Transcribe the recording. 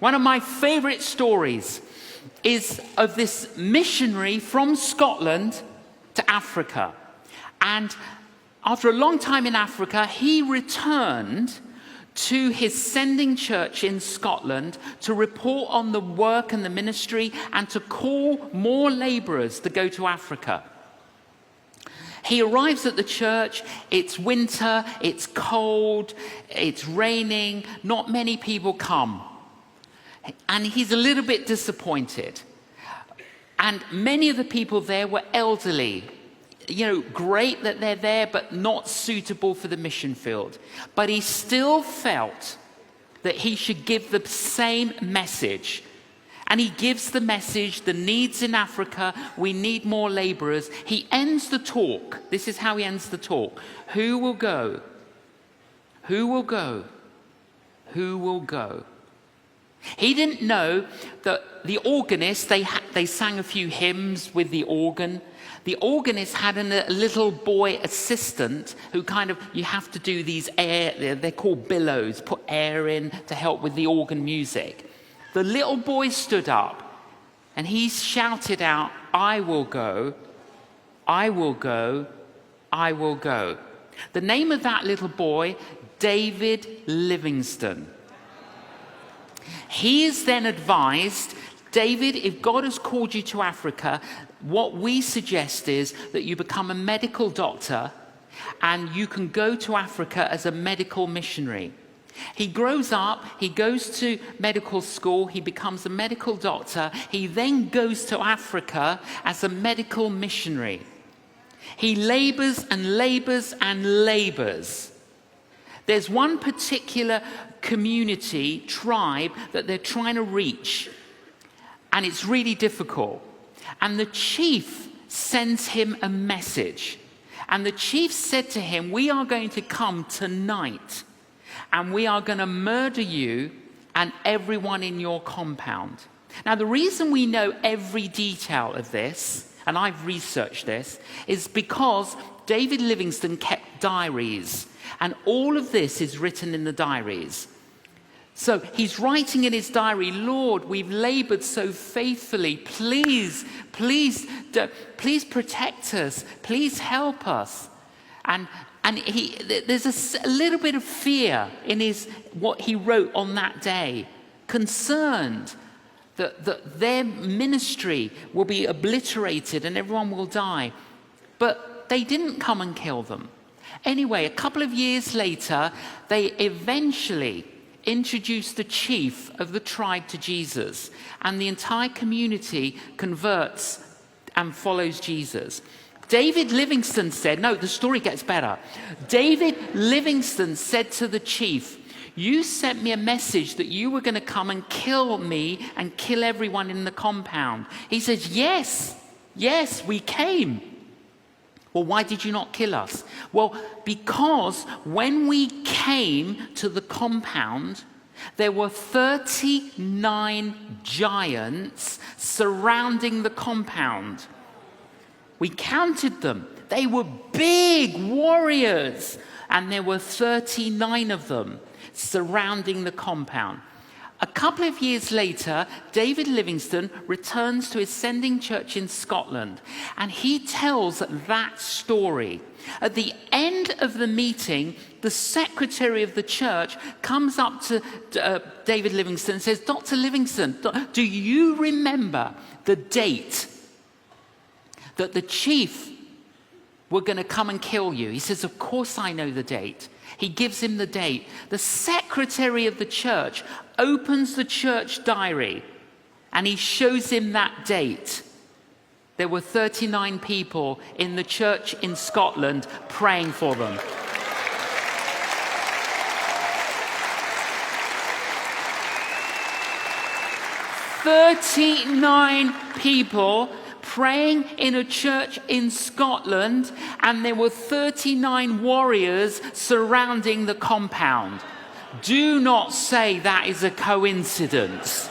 One of my favorite stories is of this missionary from Scotland to Africa. And after a long time in Africa, he returned to his sending church in Scotland to report on the work and the ministry and to call more laborers to go to Africa. He arrives at the church, it's winter, it's cold, it's raining, not many people come. And he's a little bit disappointed. And many of the people there were elderly. You know, great that they're there, but not suitable for the mission field. But he still felt that he should give the same message. And he gives the message, the needs in Africa, we need more laborers. He ends the talk. This is how he ends the talk. Who will go? Who will go? Who will go? He didn't know that the organist, they sang a few hymns with the organ. The organist had a little boy assistant who you have to do these they're called billows, put air in to help with the organ music. The little boy stood up and he shouted out, I will go, I will go, I will go. The name of that little boy, David Livingstone. He is then advised, David, if God has called you to Africa, what we suggest is that you become a medical doctor and you can go to Africa as a medical missionary. He grows up, he goes to medical school, he becomes a medical doctor. He then goes to Africa as a medical missionary. He labors and labors and labors. There's one particular community, tribe, that they're trying to reach, and it's really difficult. And the chief sends him a message. And the chief said to him, we are going to come tonight, and we are going to murder you and everyone in your compound. Now, the reason we know every detail of this, and I've researched this, is because David Livingstone kept diaries. And all of this is written in the diaries. So he's writing in his diary, Lord, we've labored so faithfully. Please protect us. Please help us. And there's a little bit of fear in what he wrote on that day. Concerned that their ministry will be obliterated and everyone will die. But they didn't come and kill them. Anyway, a couple of years later, they eventually introduced the chief of the tribe to Jesus, and the entire community converts and follows Jesus. David Livingstone said, no, the story gets better. David Livingstone said to the chief, you sent me a message that you were going to come and kill me and kill everyone in the compound. He says, yes, we came. Well, why did you not kill us? Well, because when we came to the compound, there were 39 giants surrounding the compound. We counted them. They were big warriors, and there were 39 of them surrounding the compound. A couple of years later, David Livingstone returns to his sending church in Scotland, and he tells that story. At the end of the meeting, the secretary of the church comes up to David Livingstone and says, Dr. Livingstone, do you remember the date that the chief were going to come and kill you? He says, of course I know the date. He gives him the date. The secretary of the church opens the church diary and he shows him that date. There were 39 people in the church in Scotland praying for them. "39 people praying in a church in Scotland, and there were 39 warriors surrounding the compound. Do not say that is a coincidence.